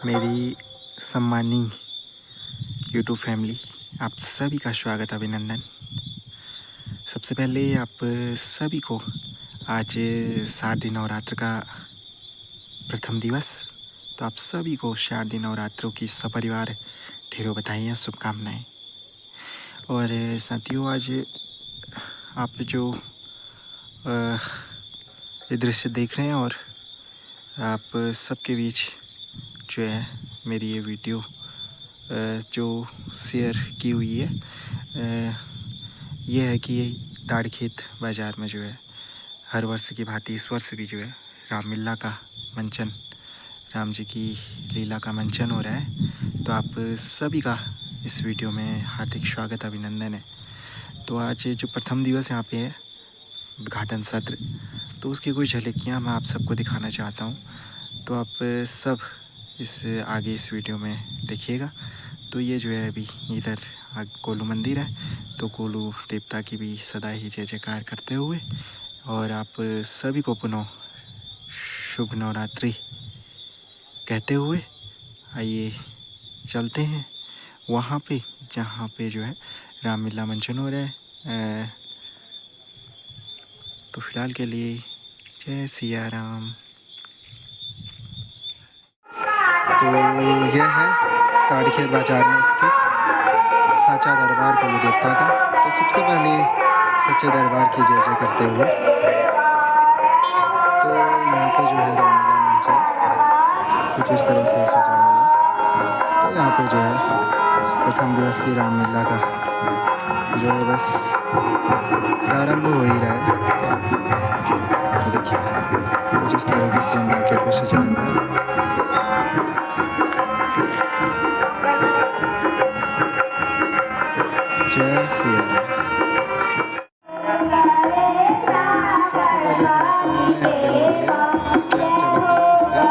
मेरी सम्मानी YouTube family, आप सभी का स्वागत अभिनंदन। सबसे पहले आप सभी को आज शारदीय नवरात्र का प्रथम दिवस, तो आप सभी को शारदीय नवरात्रों की सपरिवार ढेरों बधाइयाँ, शुभकामनाएं। और साथियों, आज आप जो ये दृश्य देख रहे हैं और आप सबके बीच जो है मेरी ये वीडियो जो शेयर की हुई है, ये है कि ताड़खेत बाज़ार में जो है हर वर्ष की भांति इस वर्ष भी जो है रामलीला का मंचन, राम जी की लीला का मंचन हो रहा है। तो आप सभी का इस वीडियो में हार्दिक स्वागत अभिनंदन है। तो आज जो प्रथम दिवस यहाँ पे है उद्घाटन सत्र, तो उसकी कुछ झलकियाँ मैं आप सबको दिखाना चाहता हूँ। तो आप सब आगे इस वीडियो में देखिएगा। तो ये जो है अभी इधर कोलू मंदिर है, तो कोलू देवता की भी सदा ही जय जयकार करते हुए और आप सभी को पुनः शुभ नवरात्रि कहते हुए आइए चलते हैं वहाँ पे जहाँ पे जो है रामलीला मंचन हो रहा है। तो फिलहाल के लिए जय सिया राम। तो यह है ताड़खेत बाजार में स्थित साचा दरबार कोलू देवता का। तो सबसे पहले सच्चे दरबार की जय जय करते हुए तो यहाँ पे जो है रामलीला मंच है, कुछ इस तरह से सजाया हुआ है। तो यहाँ पे जो है प्रथम दिवस की रामलीला का जो है बस प्रारंभ हो ही रहा है। तो देखिए कुछ इस तरीके से मार्केट को सजाया हुआ है। जय सिया राम। सबसे पहले हमारे सामने यहाँ पे हो गया, इसकी आप झलक देख सकते हैं।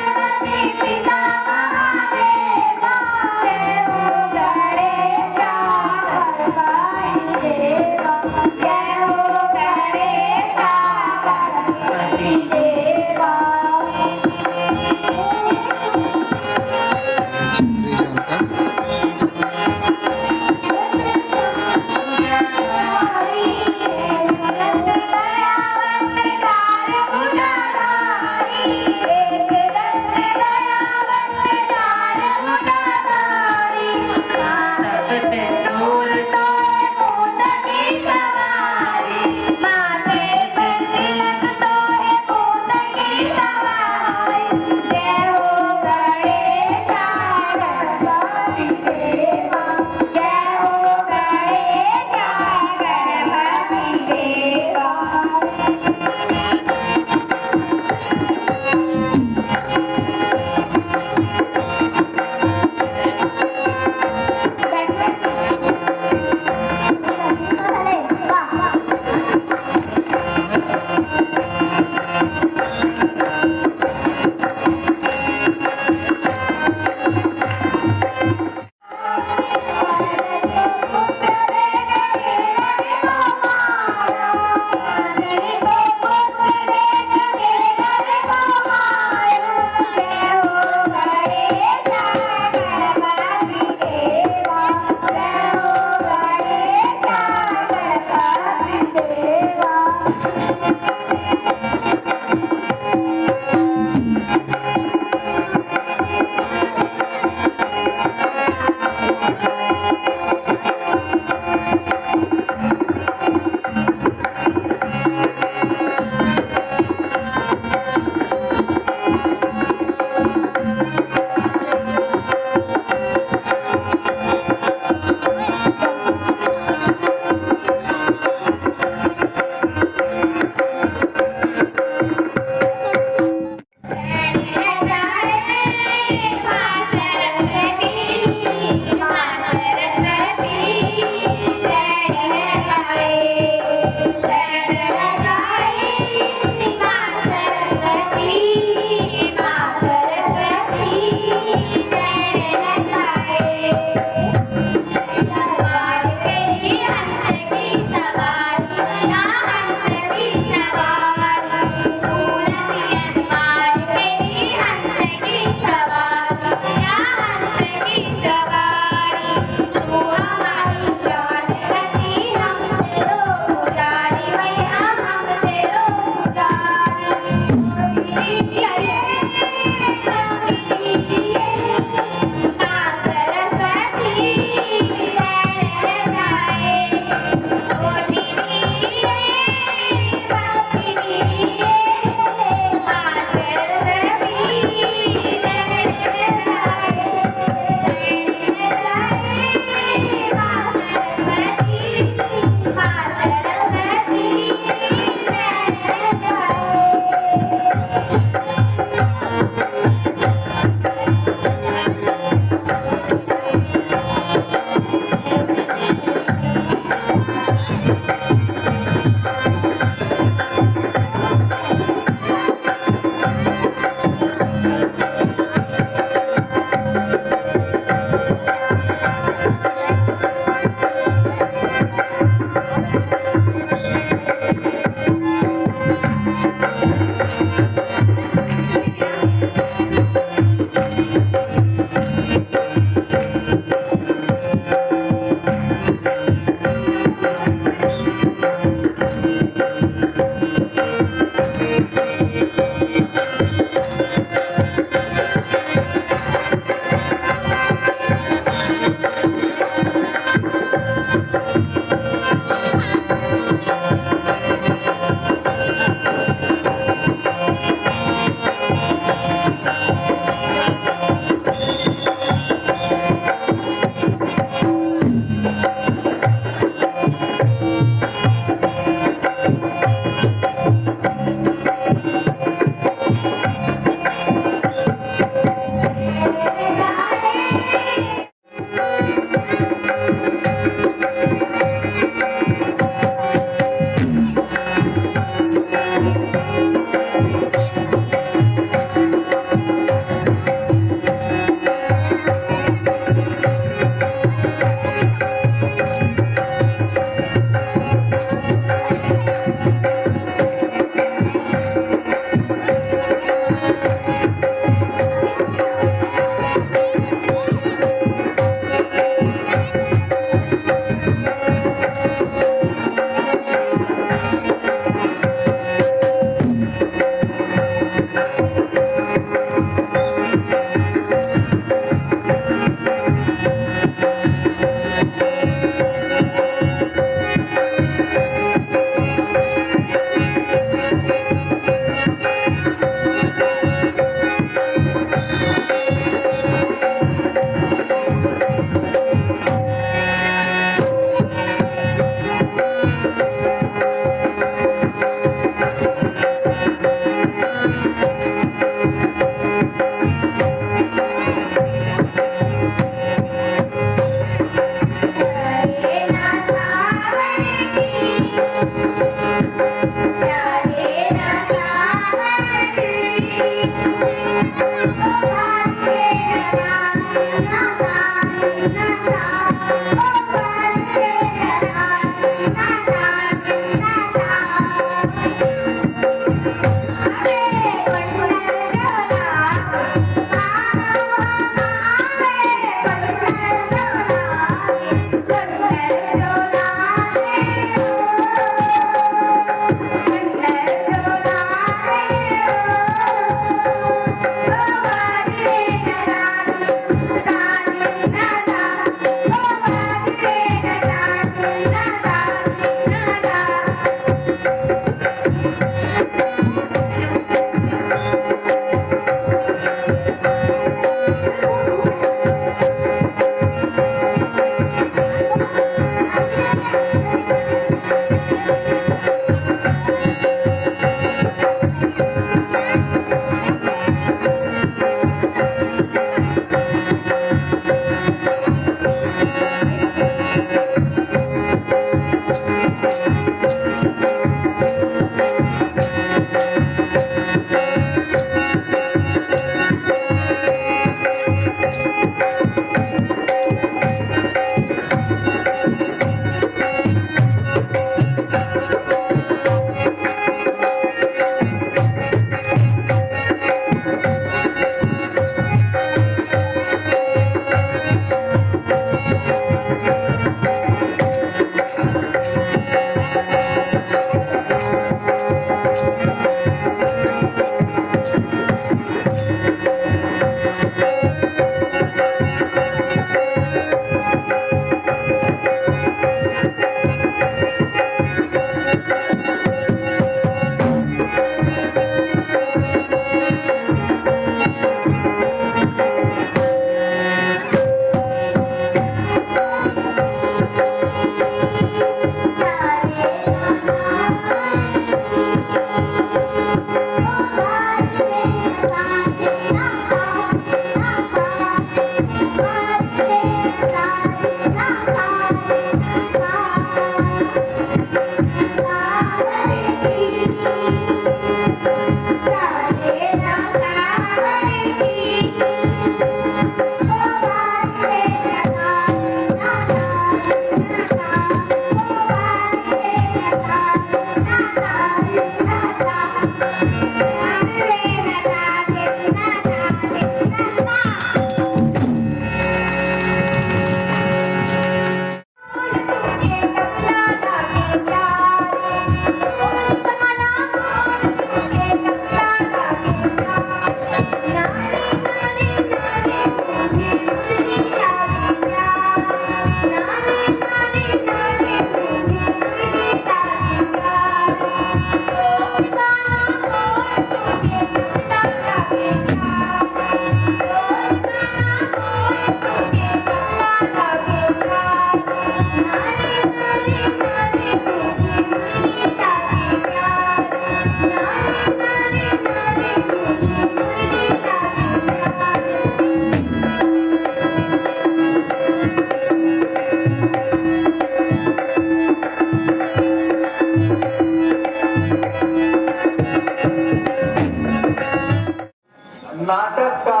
नाटक का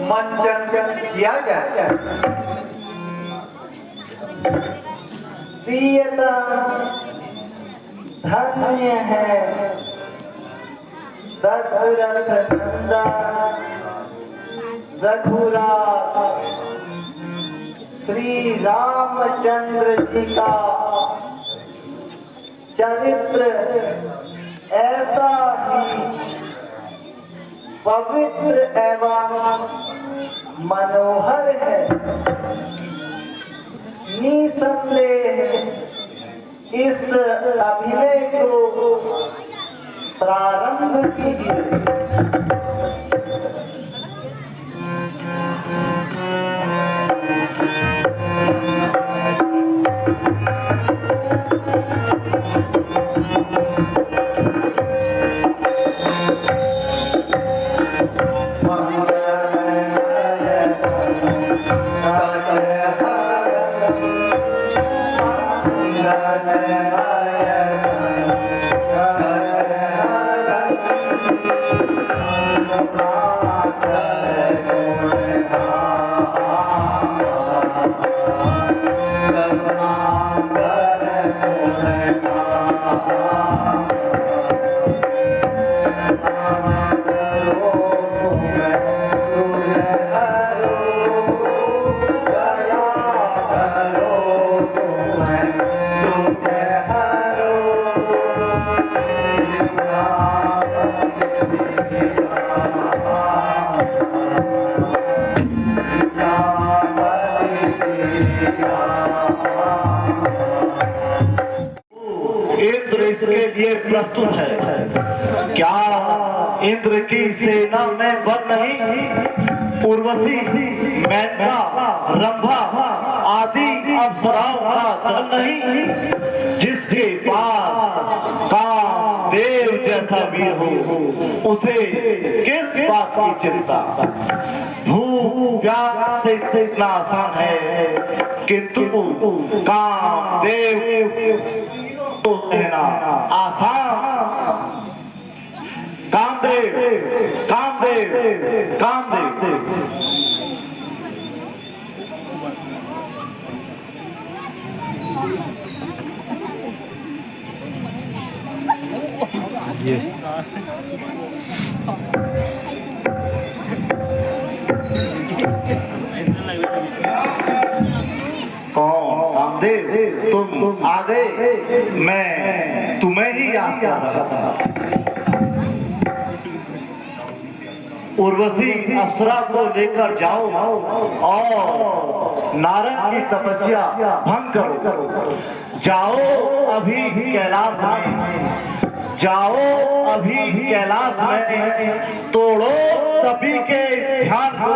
मंचन किया जाए। प्रियतम धन्य है दशरथ नंदन रघुराज श्री रामचंद्र जी का चरित्र ऐसा ही पवित्र एवं मनोहर है। निसंदेह इस अभिनय को प्रारंभ कीजिए। इंद्र इसके लिए प्रस्तुत है। क्या इंद्र की सेना में बल नहीं? उर्वशी, मेनका, रंभा आदि अप्सराओं का दल नहीं? जिसके पास कामदेव जैसा वीर हो, उसे किस बात की चिंता? भूख प्यास से इतना आसान है, किंतु कामदेव तो कहना आसान। कामदेव कामदेव कामदेव। ये कौन? कामदेव तुम आ गए, मैं तुम्हें ही याद कर रहा था। उर्वशी अप्सरा को लेकर जाओ और नारद की तपस्या भंग करो। जाओ अभी कैलाश में, जाओ अभी कैलाश में, तोड़ो तभी के ध्यान को,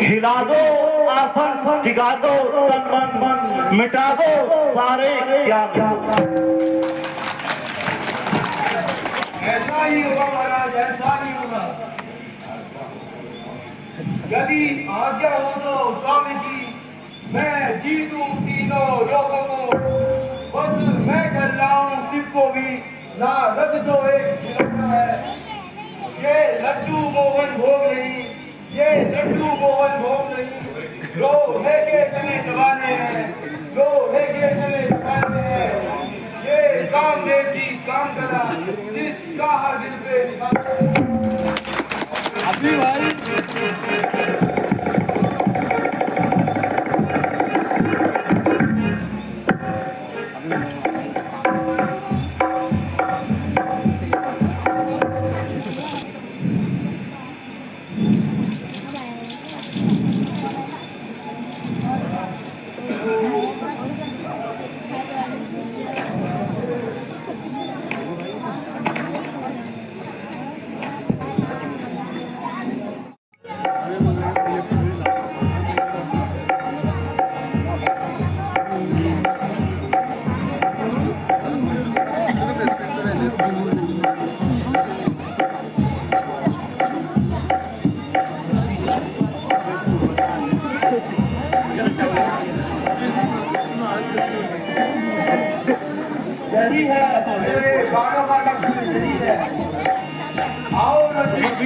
हिला दो आसन, टिका दो तन मन, मिटा दो सारे ज्ञान। ऐसा ही होगा महाराज, ऐसा ही होगा। यदि आज्ञा हो तो स्वामी जी, मैं जीतूं तीनों लोगों को। बस मैं कर लाऊं शिव को भी, ना रद तो एक खिलौना है। ये लड्डू मोहन भोग नहीं, ये लड्डू मोहन भोग नहीं। लोहे के चने दबाने हैं, लोहे के चने दबाने हैं। ये कामदेव जी काम करा, जिसका हर दिल पे निशान। अभी भाई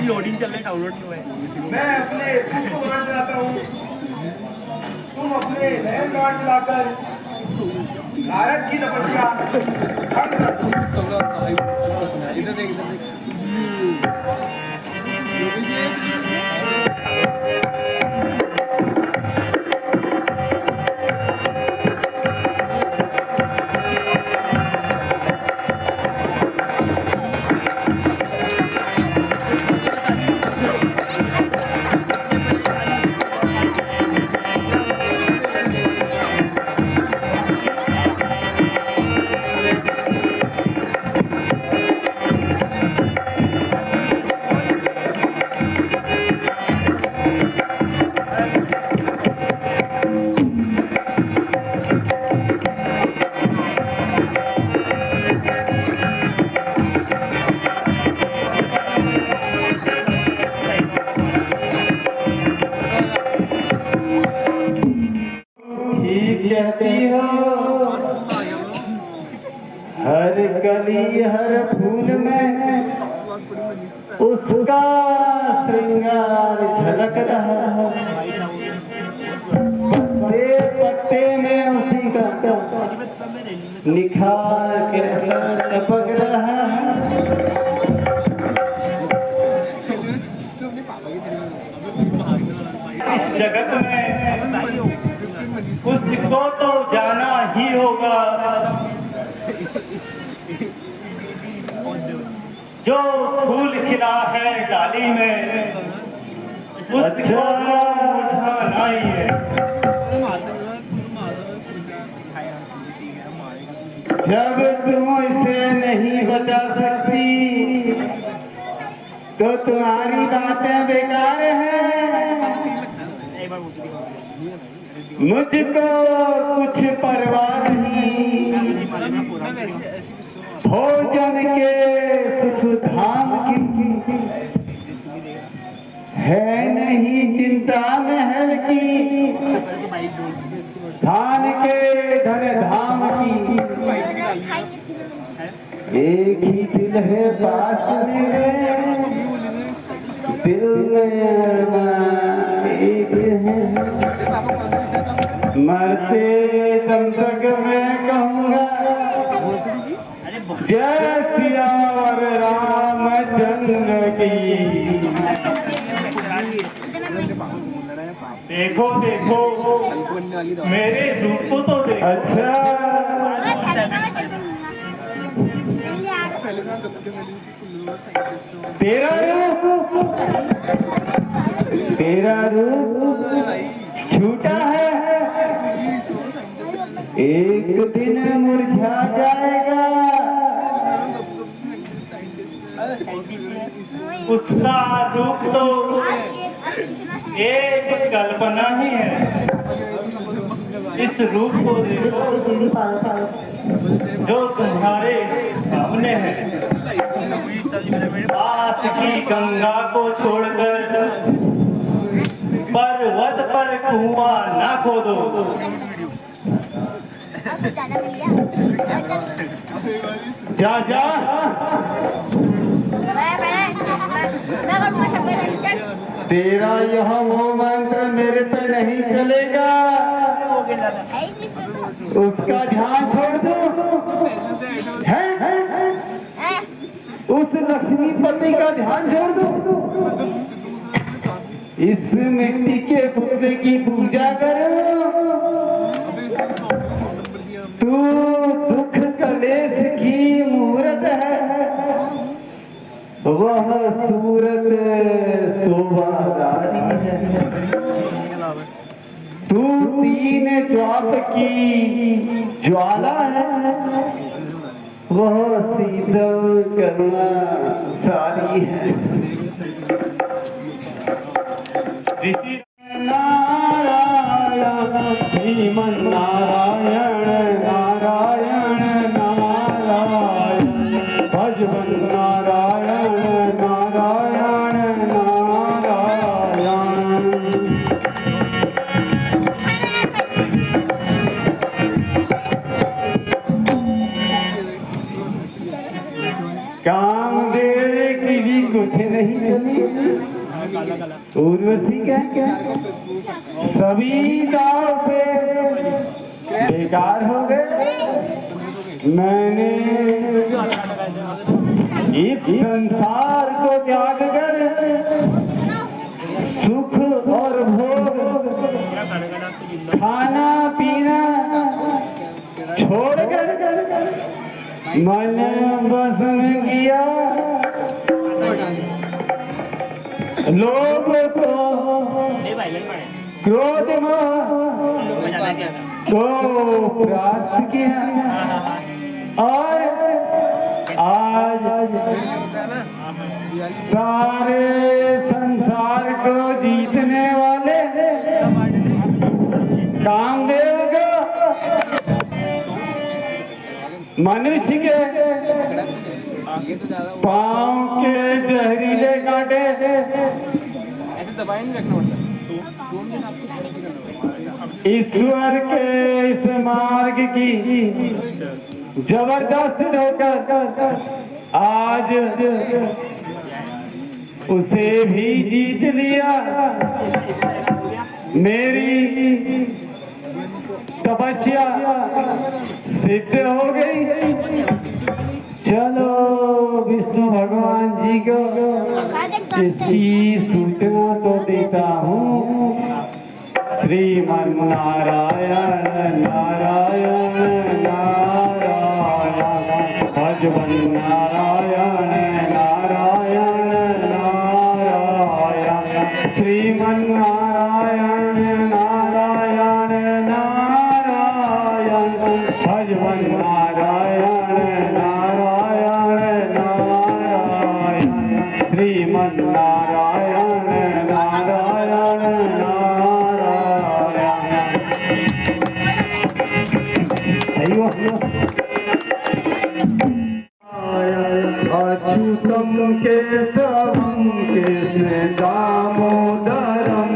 लोडिंग चल रही, डाउनलोड नहीं हुआ है। मैं अपने पुष्प बाण चलाता हूँ, तुम अपने नयन बाण चलाकर नारद की तपस्या भंग कर दो। इधर देख, इधर देख। हर कली हर फूल में उसका श्रृंगार झलक रहा है, पत्ते पत्ते में उसी का निखार के असर टपक रहा है। इस जगत में उसको तो जाना ही होगा जो फूल खिला है डाली में, उसको उठाना ही है। जब तुम इसे नहीं बचा सकती तो तुम्हारी बातें बेकार हैं। मुझको कुछ परवाह नहीं भोजन के सुख धाम की, है नहीं चिंता महल की, धान के धन धाम की। एक ही दिल है पास मेरे, दिल में एक है। मरते दम तक मैं कहूँगा जय सियावर रामचंद्र की। देखो देखो मेरे रूप को तो देखो। अच्छा तेरा रूप झूठा है, एक दिन मुरझा जाएगा। उसका रूप तो एक कल्पना ही है। इस रूप को देखो जो तुम्हारे सामने है। पास की गंगा को छोड़कर पर्वत पर कुआं ना खोदो। जा जा तेरा यह वो मंत्र मेरे पे नहीं चलेगा। उसका ध्यान छोड़ दो। है? उस लक्ष्मीपति का ध्यान छोड़ दो। इस मिट्टी के पुत्र की पूजा करो। तू दुख कलेश की मूर्त है, वह सूरत शोभादारी है। तू तीन ज्वाप की ज्वाला है, वह शीतल करुणा सारी है। नारायण श्रीमन नारायण नारायण नारायण भजवन नारायण नारायण नारायण। कामदेव की भी कुछ नहीं चली। उर्वशी क्या सभी दाव पे बेकार हो गए। मैंने इस संसार को त्याग कर सुख और भोग खाना पीना छोड़कर मन बस में किया। लोभ को क्रोध को प्राप्त किया और आज सारे संसार को जीतने वाले कामदेव को मनुष्य के पाँव के जहरीले कांटे ऐसे दबाए नहीं रखना पड़ता। ईश्वर के इस मार्ग की जबरदस्त होकर आज उसे भी जीत लिया। मेरी तपस्या सिद्ध हो गई। चलो विष्णु भगवान जी को इसकी सूचना तो देता हूँ। श्रीमन नारायण नारायण नारायण भजवन नारायण नारायण नारायण श्रीमन नारायण नारायण नारायण भजवन नारायण अच्युतम केशवम कृष्ण दामोदरम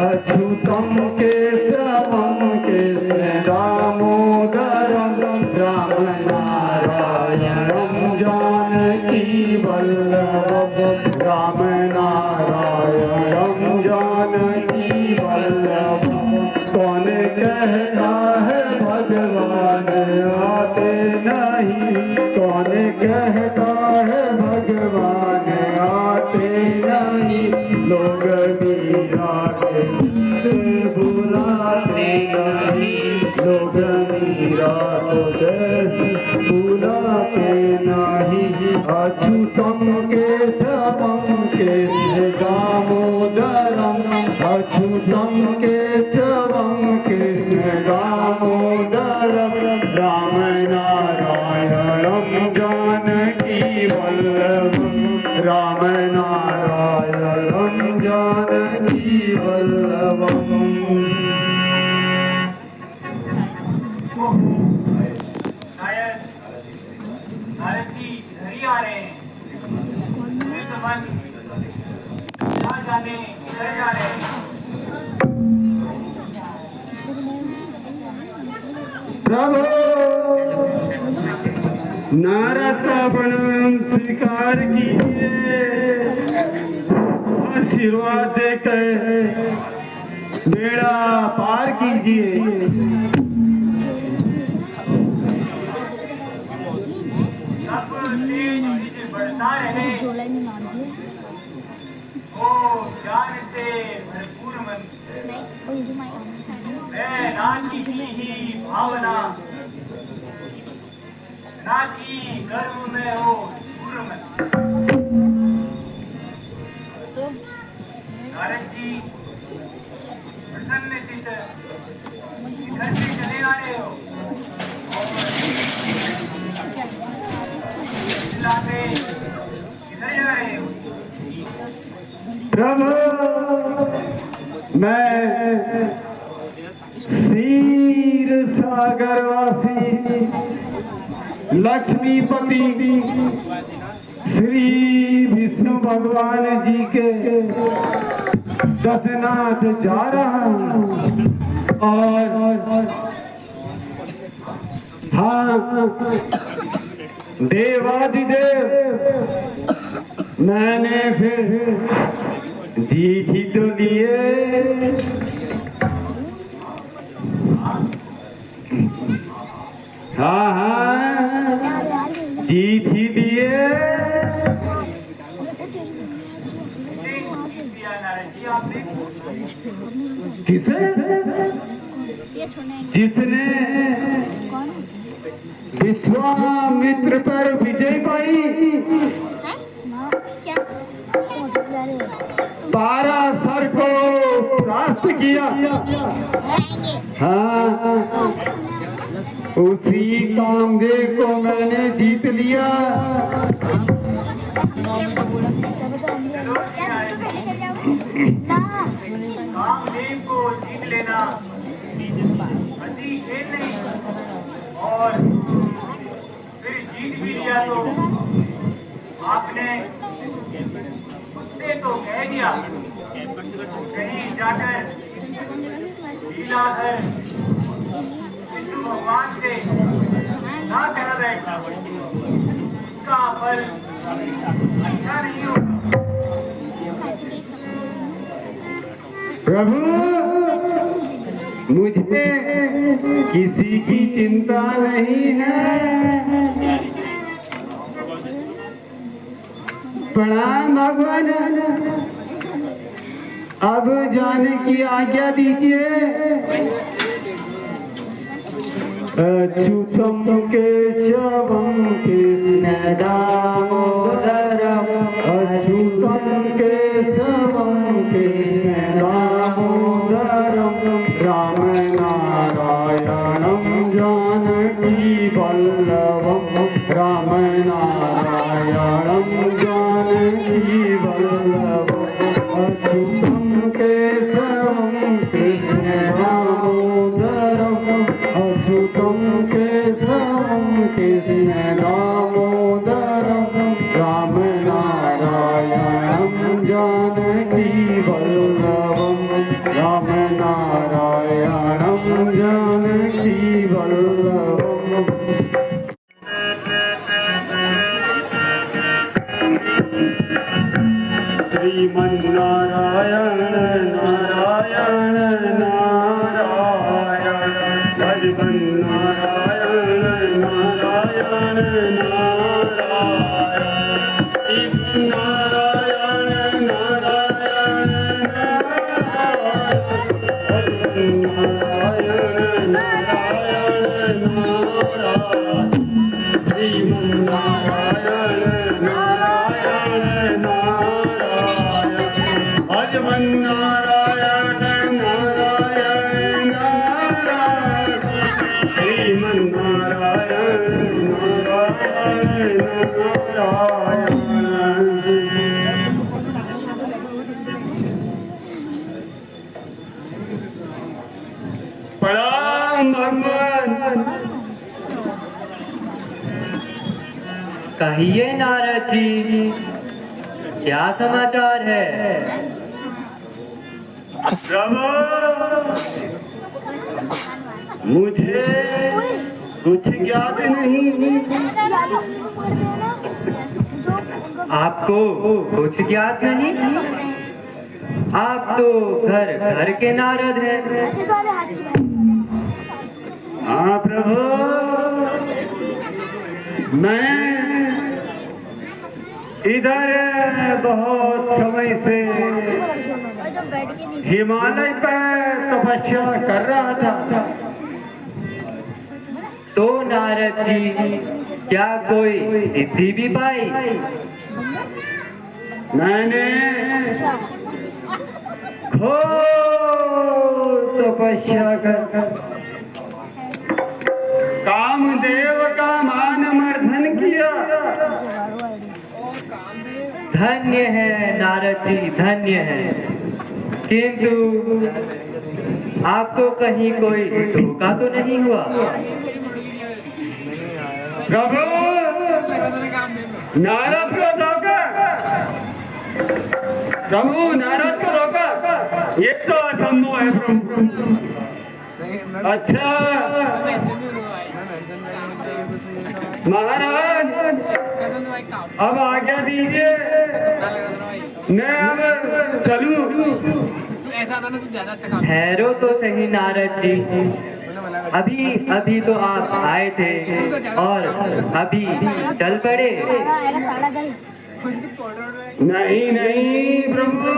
अच्युतम केशवम कृष्ण दामोदरम राम नारायणम जानकी वल्लभम राम नारायणम जानकी वल्लभम। कौन कहता है भगवान आते नहीं, कौन कहता है भगवान आते नहीं, लोग मीरा के गीत बुलाते नहीं, लोग मीरा को जैसे बुलाते नहीं। अच्युतम केशवम कृष्ण दामोदरम अच्युतम केशवम कृष्ण दामोदरम राम नारायणम जानकी वल्लभम राम नारायणम जानकी वल्लभम। नारद जी घर ही आ रहे हैं। मेरे तो मन ना जाने किधर जा रहे हैं। प्रभु नारद का प्रणाम स्वीकार कीजिए, आशीर्वाद देकर बेड़ा पार कीजिए। सब तेज बढ़ता रहे, ओ ज्ञान से भरपूर मन, नाथ की ही भावना, नाथ की गर्भ में हो पूर्ण मन। नारद जी प्रसन्न चित्त घर से चले आ रहे हो और किधर जा रहे हो? प्रभु मैं क्षीर सागरवासी लक्ष्मीपति श्री विष्णु भगवान जी के दशनाथ जा रहा हूँ। और हाँ देवादिदेव मैंने फिर जीत ही तो लिए। हाँ हाँ जीत ही दिए। किसे? जिसने विश्वामित्र पर विजय पाई, पाराशर को परास्त किया। हाँ उसी कामदेव को मैंने जीत लिया। कामदेव को जीत लेना हंसी खेल नहीं, और फिर जीत भी लिया तो आपने मुझसे तो कह दिया कहीं जाकर लीलाधर विष्णु भगवान से ना कहना रहेगा, उसका फल अच्छा नहीं होगा। प्रभु मुझे किसी की चिंता नहीं है। प्रणाम भगवान, अब जाने की आज्ञा दीजिए। अच्युतम केशवम कृष्ण दामोदरम अच्युतम केशवम कृष्ण दामोदरम राम नारायणम जानकी वल्लभम राम नारायणम जानकी वल्लभम अच्युतम केशवम कृष्ण दामोदरम अच्युतं केशवं कृष्ण दामोदरं रामनारायणं जानकीवल्लभं रामनारायणं जानकीवल्लभम् श्रीमन्नारायण नारायण नारायण भजबन नारायण नारायण नारायण नारायण नारायण नारायण नारायण नारायण श्रीमन्नारायण नारायण भजबन नारायण नारायण नारायण श्रीमन्नारायण नारायण नारायण। प्रणाम भगवान। कहिए नारद जी, क्या समाचार है? प्रभु, मुझे कुछ ज्ञात नहीं। आपको कुछ ज्ञात नहीं? आप तो घर घर के नारद हैं। हाँ प्रभु, मैं इधर बहुत समय से हिमालय पर तपस्या कर रहा था। तो नारद जी, क्या कोई सिद्धि भी पाई? मैंने घोर तपस्या कर कामदेव का मान मर्दन किया। धन्य है नारद जी, धन्य है। किंतु आपको कहीं कोई धोखा तो नहीं हुआ? प्रभु, नारद को धोखा? प्रभु, नारद को धोखा? ये तो असंभव है प्रभु। अच्छा महाराज, अब आज्ञा दीजिए, मैं अब चलूं। ठहरो तो सही नारद जी, अभी तो आप आए थे और अभी चल पड़े। नहीं नहीं प्रभु,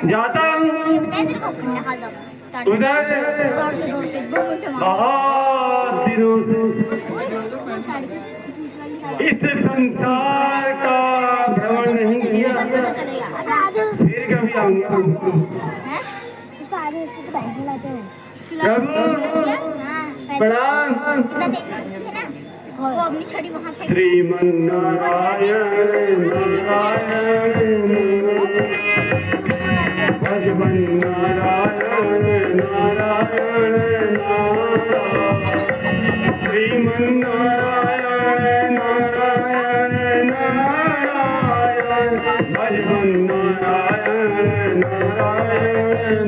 जाता हूँ उधर। बहुत दिनों से इस संसार का भ्रमण नहीं किया, फिर कभी आऊंगा। प्रभु प्रणाम। श्रीमन्नारायण नारायण भजबन नारायण नारायण नारायण श्रीमन्नारायण नारायण नारायण भजबन नारायण नारायण नारायण।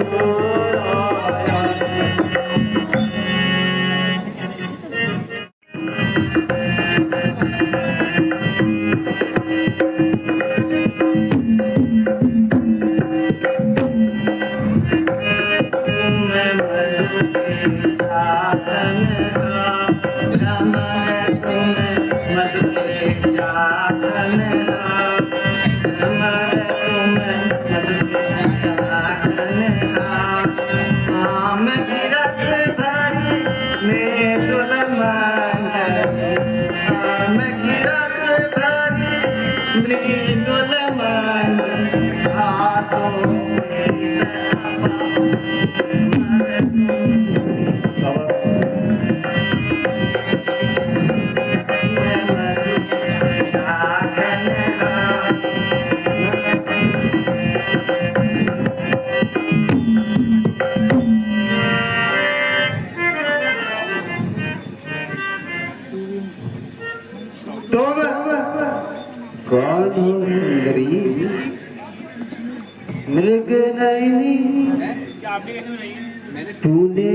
तूने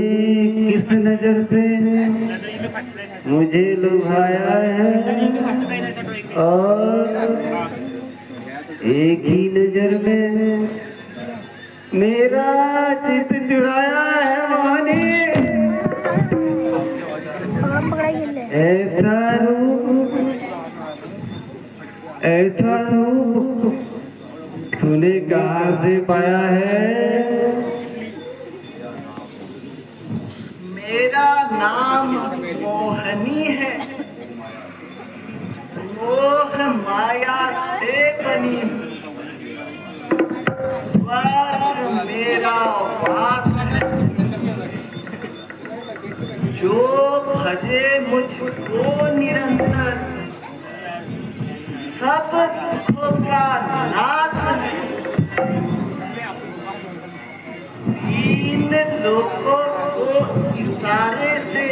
किस नजर से मुझे लुभाया है और एक ही नजर में मेरा चित चुराया है मोहनी। ऐसा रूप तूने कहाँ से पाया है? मेरा नाम मोहनी है, मोह माया से बनी, स्वर्ग मेरा वास है। जो भजे मुझको निरंतर सब दुखों का नाश है। तीन लोगों को इशारे से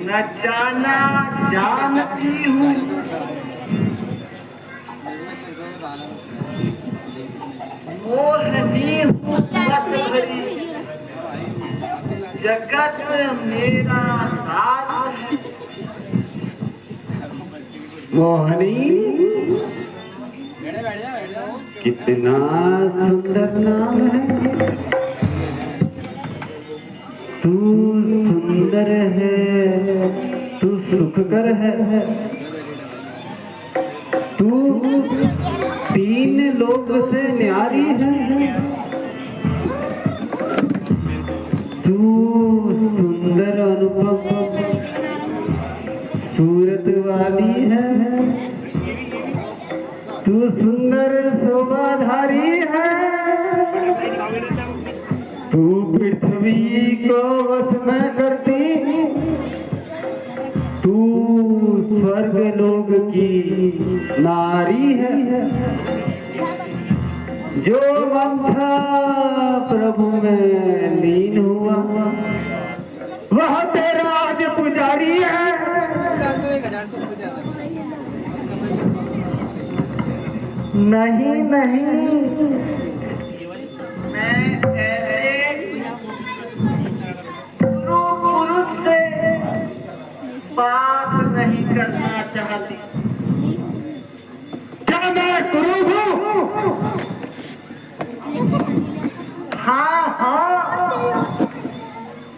नचाना जानती हूँ। मोहनी हूँ मत भरी, जगत मेरा दास है। मोहनी कितना सुंदर नाम है। तू सुंदर है, तू सुखकर है, तू तीन लोक से न्यारी है। तू सुंदर अनुपम सूरत वाली है, तू सुंदर शोभाधारी है। तू पृथ्वी को वश में करती, तू स्वर्ग लोक की नारी है। जो मंथा प्रभु में लीन हुआ वह तेरा आज पुजारी है। नहीं नहीं, मैं ऐसे पुरुष से बात नहीं करना चाहती। क्या मैं कुरूप हूँ? हाँ हाँ,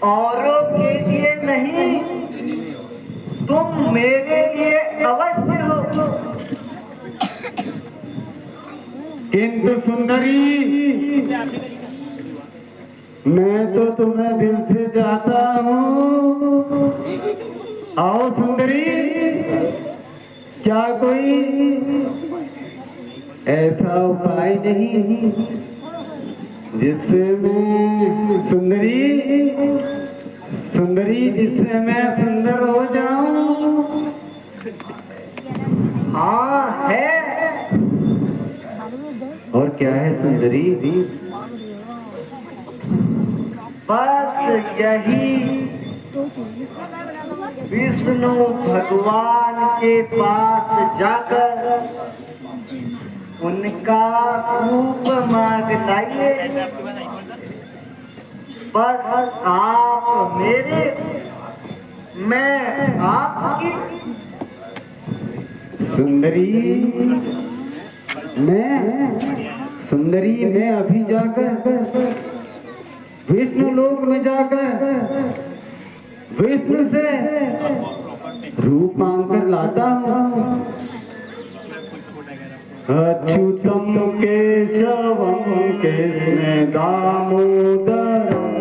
औरों के लिए नहीं, तुम मेरे लिए अवश्य हो। किंतु सुंदरी, मैं तो तुम्हें दिल से चाहता हूँ। आओ सुंदरी, क्या कोई ऐसा उपाय नहीं जिससे मैं सुंदरी जिससे मैं सुंदर हो जाऊं? हाँ है। और क्या है सुंदरी? बस यही, विष्णु भगवान के पास जाकर उनका रूप मांग लाइए। बस आप मेरे, मैं आपकी। सुंदरी मैं अभी जाकर विष्णु लोक में जाकर विष्णु से रूप मांग कर लाता हूँ। अच्युतम केशवम कृष्ण दामोदरम,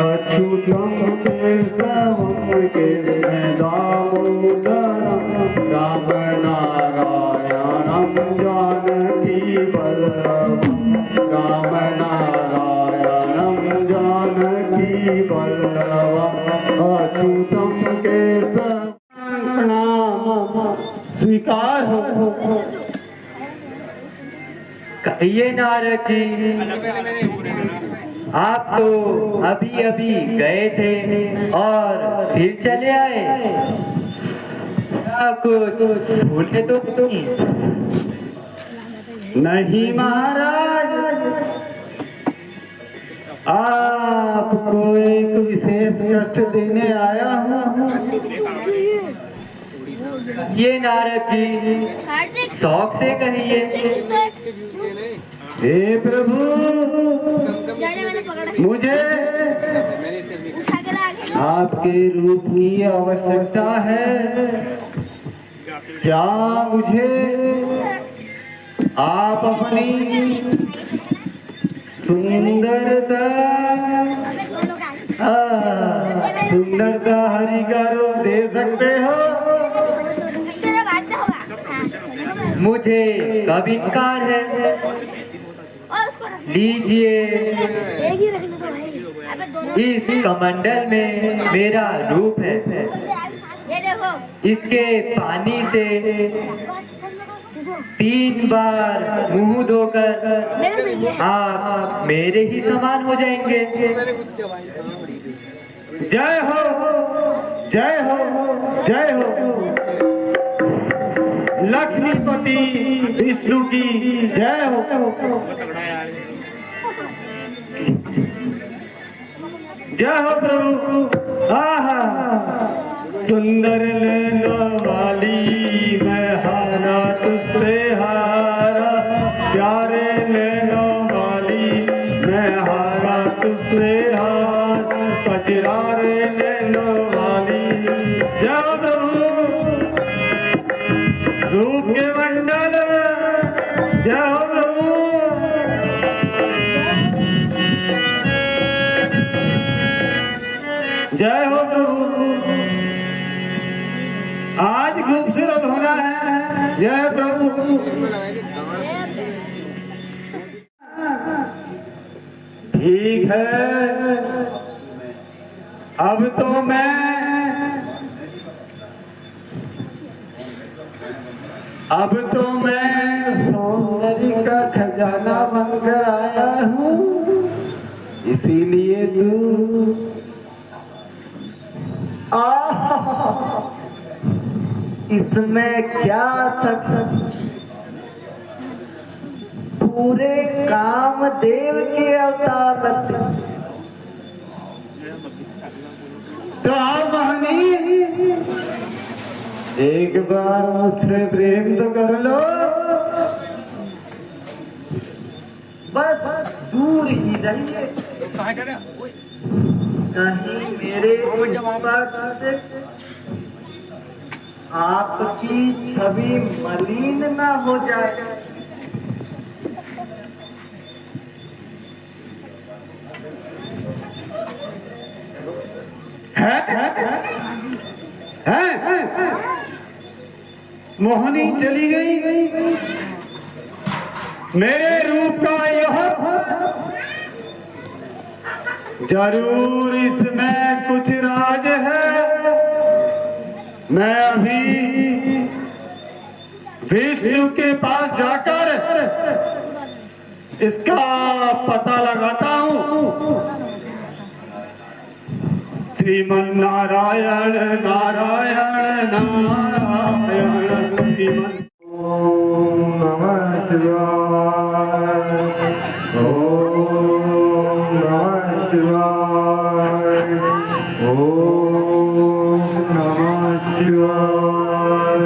अच्युतम केशवम कृष्ण दामोदरम, राम नारायणम जानकी वल्लभम, राम नारायणम जानकी वल्लभम, अच्युतम केशव। प्रणाम स्वीकार हो। कहिए नारद जी, आप तो अभी अभी गए थे और फिर चले आए। कुछ भूले तो तुम? नहीं महाराज, आपको एक विशेष कष्ट देने आया हूँ। ये नारद जी शौक से कहिए। हे प्रभु, मुझे आपके रूप की आवश्यकता है। क्या मुझे आप अपनी सुंदरता हरि का रूप दे सकते हो? मुझे कब इनकार है? लीजिए, इस कमंडल में मेरा रूप है। इसके पानी से 3 बार मुंह धोकर आप मेरे ही समान हो जाएंगे। जय हो, जय हो, जय हो। लक्ष्मीपति विष्णु की जय हो। जय हो प्रभु। आहा, सुंदर नैना वाली मैं हारा तुझसे हारा, प्यारे नैना वाली मैं हारा तुझसे हार, कजरारे नैना वाली। जय हो प्रभु। रूप के मंडल, जय हो प्रभु। जय हो प्रभु। आज खूबसूरत होना है। जय प्रभु। ठीक है, अब तो मैं सौंदर्य का खजाना बनकर आया हूँ। इसीलिए तू इसमें क्या शक, पूरे कामदेव के अवतार लगते। तो आप महनी एक बार मुझसे प्रेम तो कर लो। बस दूर ही रहिए, कहीं मेरे स्पर्श से आपकी छवि मलिन न हो जाए। मोहनी चली गई। मेरे रूप का यह जरूर इसमें कुछ राज है। मैं अभी विष्णु के पास जाकर इसका पता लगाता हूँ। श्रीमन नारायण नारायण नारायण श्रीमन। ओम नमः शिवाय, ओम नमः शिवाय, ओम नमः शिवाय।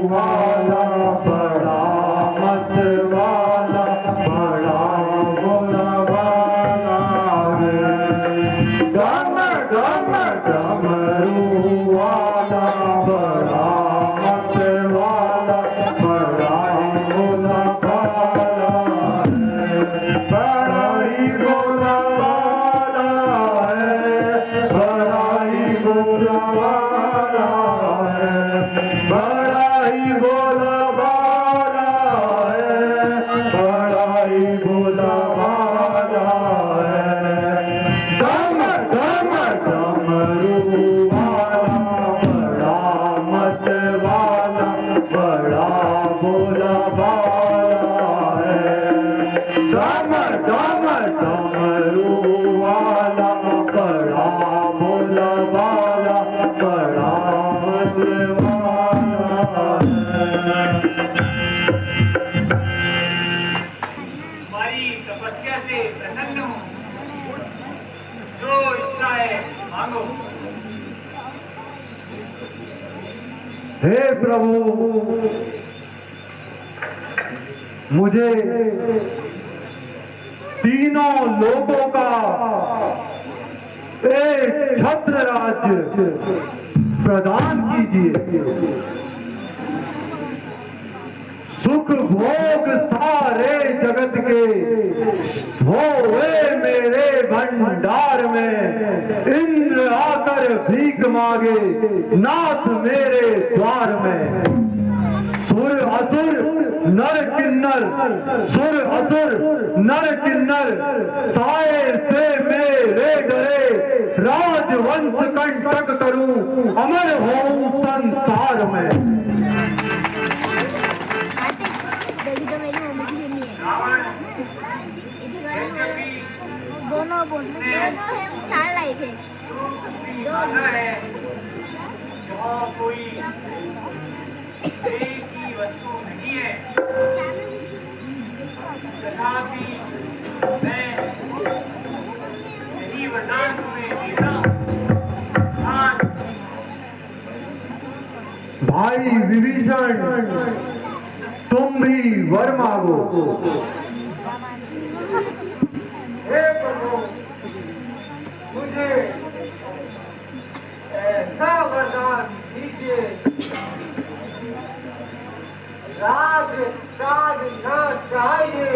वाला बड़ा मत वाला, बड़ा भोला वाला है, डम डम डमरू वाला, बड़ा भोला वाला, बड़ा मस्त वाला है। हमारी तपस्या से प्रसन्न हो, जो इच्छा है मांगो। हे प्रभु, मुझे तीनों लोगों का एक छत्र राज्य प्रदान कीजिए। सुख भोग सारे जगत के होए मेरे भंडार में, इंद्र आकर भीख मांगे नाथ मेरे द्वार में। सुर असुर नर किन्नर, सुर असुर नर किन्नर, साए से मेरे डरे, राजवंश कंटक करूं, अमर होऊं संसार में। दोनों चार लाए थे, दो यहाँ कोई एक ही वस्तु नहीं है, तथापि मैं यही वरदान तुम्हें देता हूँ। भाई विभीषण, तुम भी वर मांगो। हे प्रभु, मुझे ऐसा वरदान दीजिए, राज काज न चाहिए,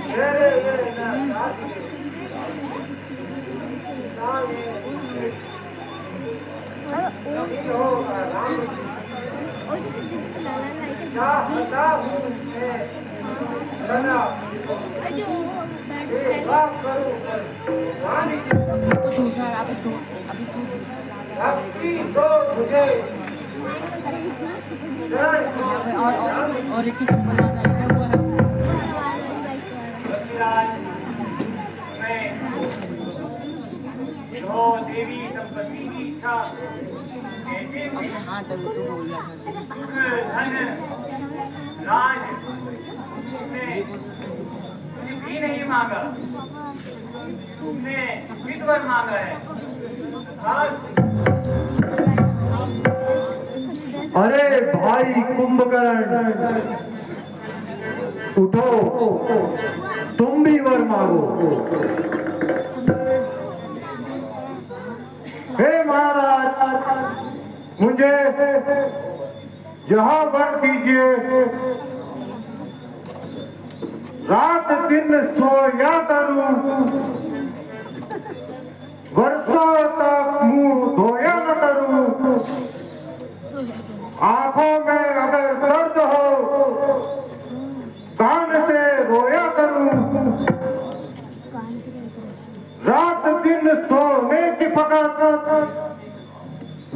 मेरे ये न चाहिए, नहीं होगा राम जी। और एक ही सब बनाना है वो है। जो देवी संपत्ति की इच्छा कैसे धन राज तुमने भी नहीं मांगा, तुमने विद्वर मांगा है। अरे भाई कुंभकर्ण, उठो, तुम भी वर मांगो। हे महाराज, मुझे यह वर दीजिए, रात दिन सोया करूं, वर्षों तक मुंह धोया न करूं, आंखों में अगर दर्द हो कान से रोया करूं, रात दिन सोने की पकड़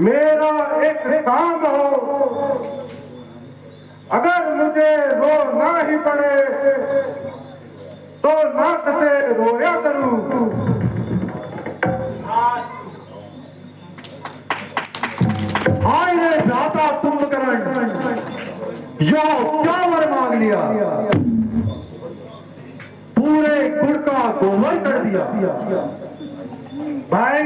मेरा एक काम हो, अगर मुझे रोना ही पड़े तो नाक से रोया करूं। आए दाता कुंभकर्ण, यो क्या वर मांग लिया, पूरे गुड़ का गोबर कर दिया। भाई,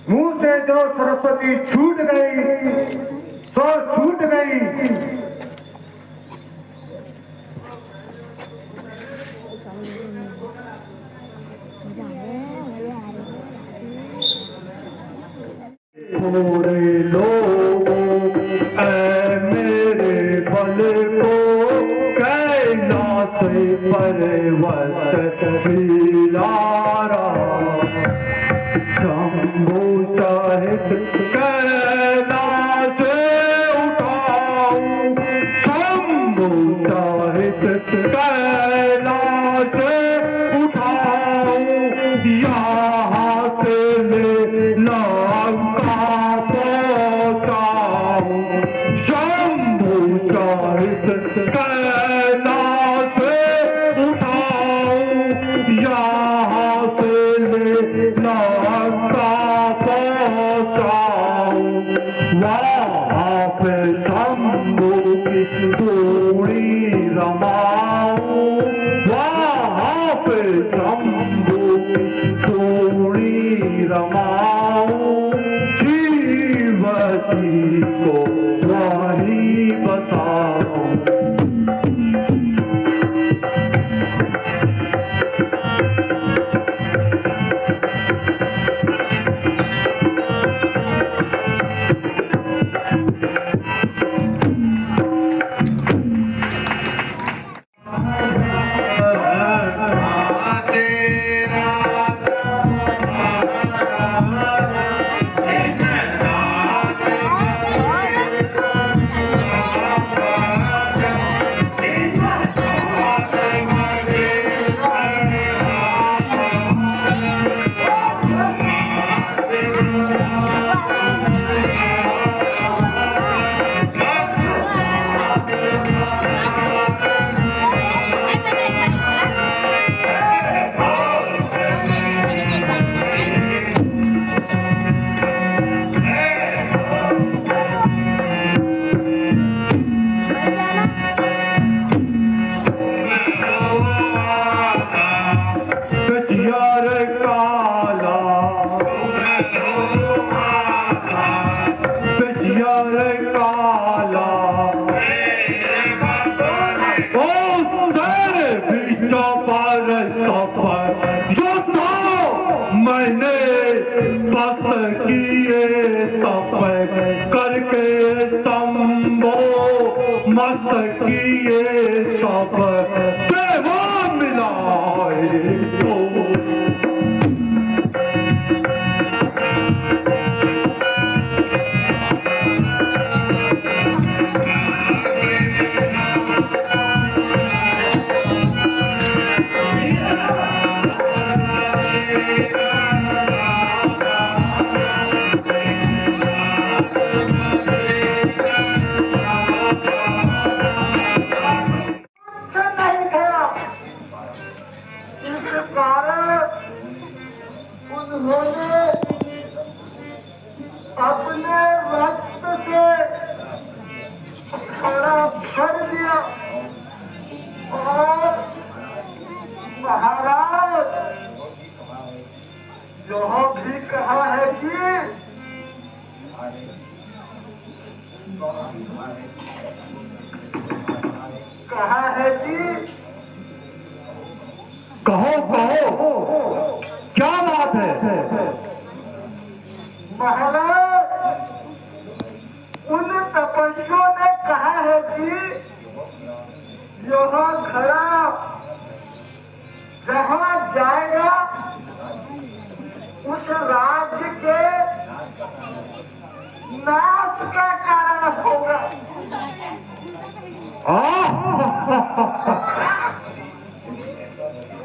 मुंह से जो सरस्वती छूट गई सो छूट गई। थोड़े लोगों मेरे बल को कैलाश पर्वत हिलारा, शंभु सहित कैलाश उठाऊं, शंभु सहित कैलाश उठाऊं, यहाँ से ले लंका तप करके संभो मस्तकीय सब देवा मिलाए तो नहीं था। इस कारण उन्होंने अपने रक्त से खड़ा भर दिया और महाराज यह भी कहा है कि कहो कहो क्या बात है? महाराज उन तपस्वियों ने कहा है कि यह घड़ा जहाँ जाएगा उस राज्य के नाश का कारण होगा।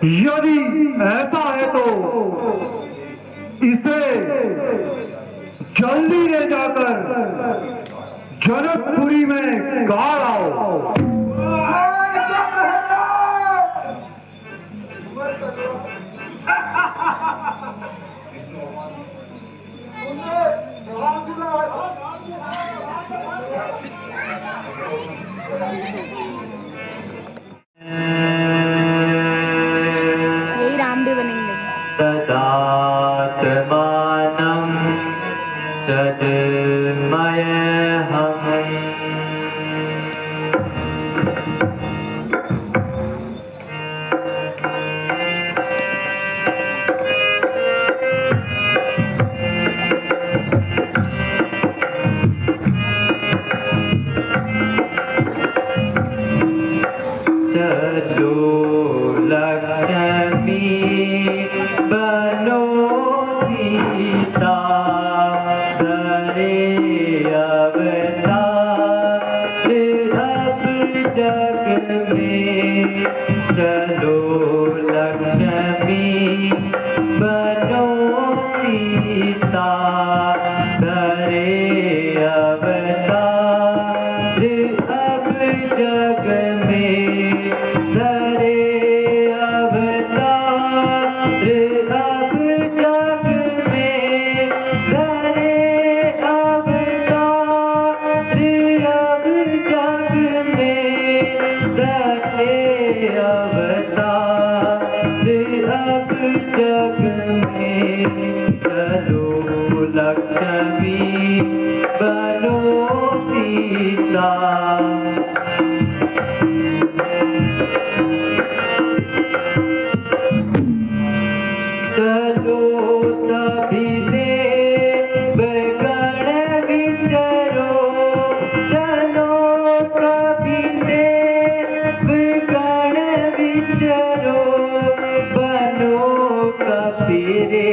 यदि ऐसा है तो इसे जल्दी ले जाकर जनकपुरी में गाड़ आओ। यही राम भी बनेंगे। तदात्मानं सद्मयहम् लक्ष्मी बनो सीता सरे अवतार अब जग में चलो लक्ष्मी बनो सीता सरे अवतार अब जग में लक्ष्मी बनो सीता चलो सभी देव गण विचरो, चलो सभी देव गण विचरो, बनो कपिरे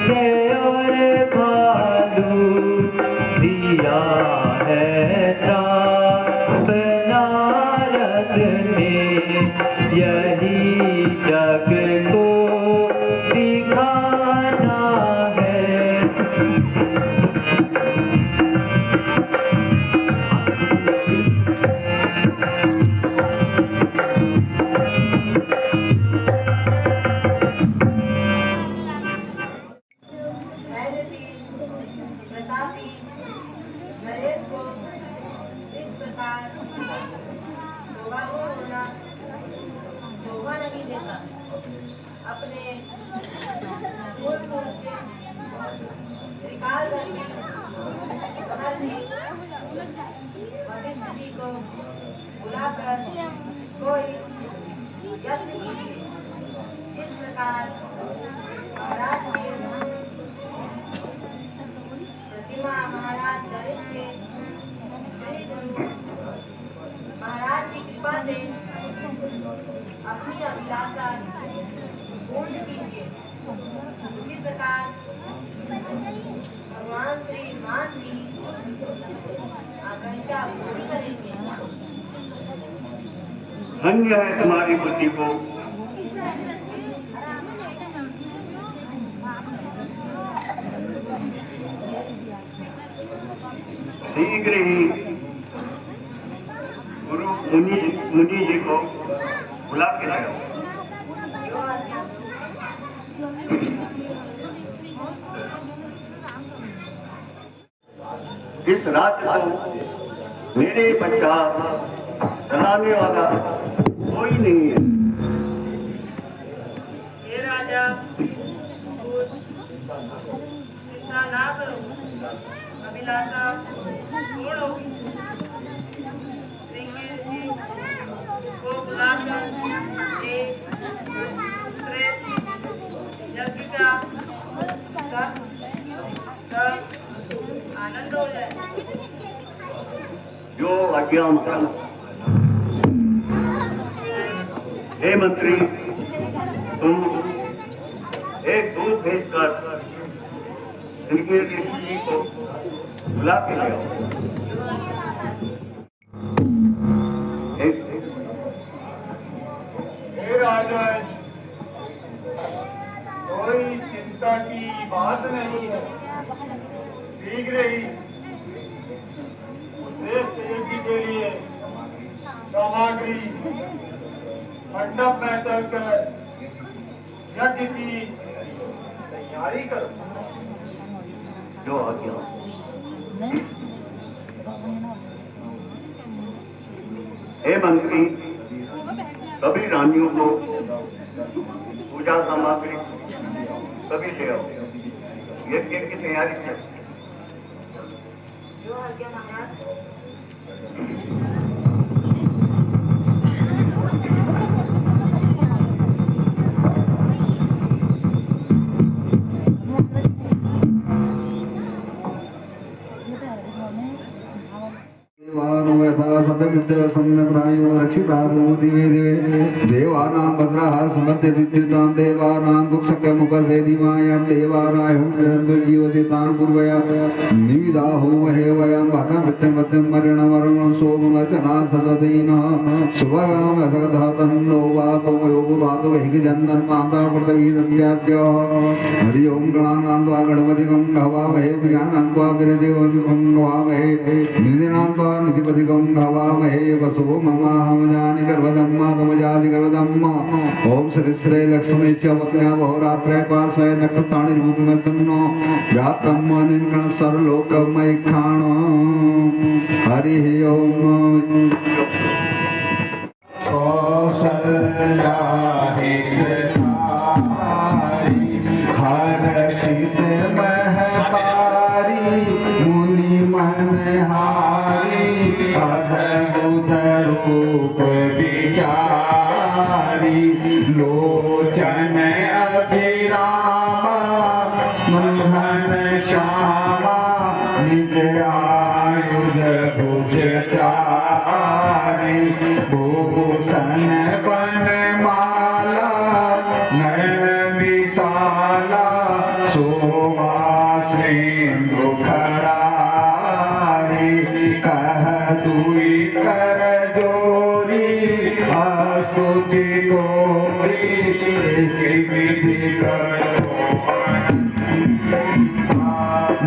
जय और भालू दिया है चाप नारद ने यही जग को दिखाना है। प्रतापी नरेश को इस प्रकार शोभा नहीं देता। अपने त्रिकाल वशिष्ठ जी को बुलाकर कोई यत्न कीजिए। इस प्रकार महाराज के महिमा महाराज ललित के श्री गुरु महाराज की कृपा से अपनी अभिलाषा पूर्ण कीजिए। इसी प्रकार भगवान श्री मान भी आकांक्षा पूरी करेंगे। धन्य है तुम्हारी बुद्धि को शीघ्र ही गुरु मुनि जी को बुला के लाओ। इस राज्य को मेरे बच्चा चलाने वाला कोई नहीं है। ये राजा चिंता ना करो, अभिलाषा पूर्ण होगी। श्रृंगेरी जी को बुलाकर एक श्रेष्ठ यज्ञ का सब आनंद हो जाए। जो आज्ञा माता। हे मंत्री, तुम एक दूत भेजकर इनके ऋषि जी को बुला के ले आओ। हे राजन, कोई चिंता की बात नहीं है। शीघ्र ही श्रेष्ठ यज्ञ के लिए सामग्री मंडप में चलकर यज्ञ की तैयारी करो। जो आज्ञा। हे मंत्री, सभी रानियों को पूजा सामग्री सभी ले आओ। यज्ञ की तैयारी करो। जो आज्ञा महाराज। देवानां भद्राः समर्थे विद्युतां देवानां दुःखमुखसेदिमायां देवानां जीवति तान् कुर्वया निविदाहो महे वयं भागमित्यं मरणमरणं सोमवचना सदतीनः शुभगाम सगधातन्नो वातो योगवातो वैकजन्दन् माता पृथ्वीदत्याद्य हरि ओं गणानां त्वा गणपतिगं गवामहे विजानां त्वा विरदेवं गवामहे निधिनां त्वा निधिपतिगं गवामहे वसो ममाहमजानि गर्भदं मातमजाति गर्भदम् ओम श्री श्री लक्ष्मी च वत्न्या बहुरात्रे पार्श्वे नक्षत्राणि रूपमतन्नो जातं निन्गण सर्वलोकमय खाण हरि ओम कौशल्या हर्षित महतारी मुनि मनहारी अद्भुत रूप विचारी लोचन अभिरामा मंधन श्यामा निज आयुध भुजचारी भूषण वनमाला नयन विशाला शोभा सिंधु खरारी कह दुई कर जोरी स्तुति गोरी विधि करो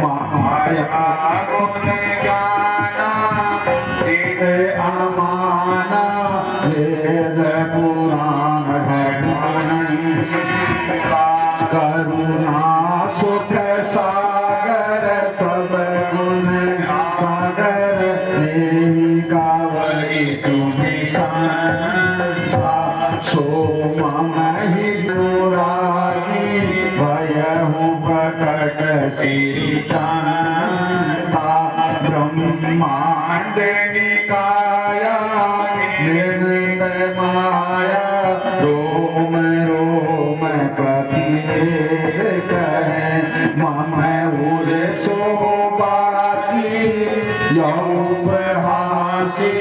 माया गुण गाना सिद्ध अमाना वेद पुराण भगवान करुणा सुख सागर सब गुण सागर नेहि गावई तुम्हि संसा सोम महि पुरागी भयहु प्रकट श्री कांता ब्रह्मांड निकाया निर्मित माया रोम रोम प्रतिवेद कहे मम उर शोभा हासे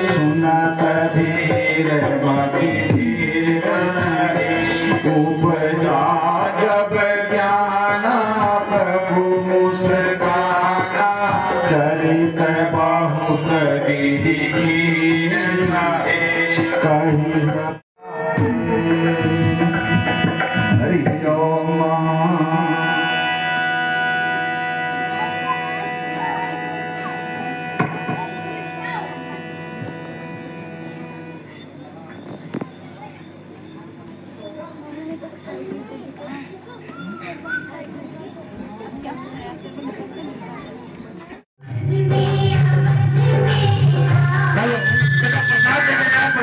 सुनत धीर मति धीर उपजा जब ज्ञान प्रभु मुस्काना चरित बहुत विधि कही हरि ओम।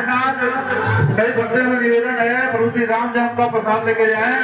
कई बच्चे में निवेदन है प्रभु श्री राम जन्म का प्रसाद लेके जाएं।